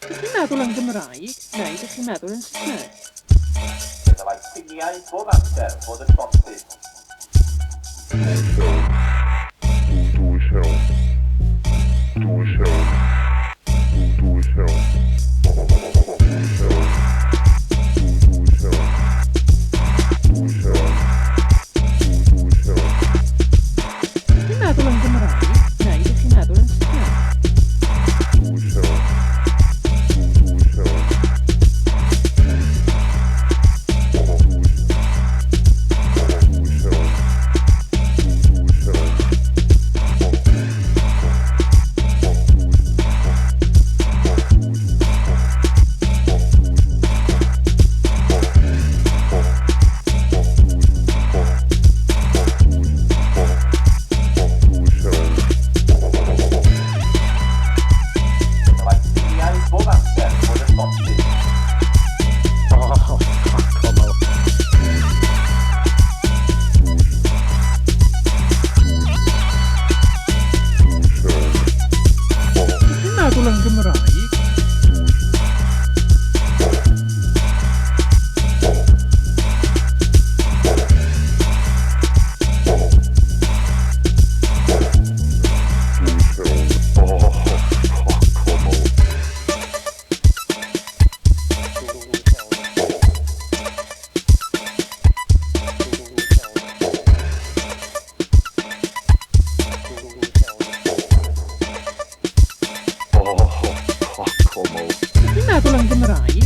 Ydych chi'n meddwl yn Gymraeg, neu ydych chi'n meddwl yn Saesneg? Dylai ffiniau bob amser fod yn boncyff. Ydych chi'n meddwl yn Gymraeg, neu ydych chi'n meddwl yn Saesneg? Dylai ffiniau bob amser fod yn boncyff. Ydych chi'n meddwl yn Gymraeg? Ydych chi'n meddwl yn Gymraeg,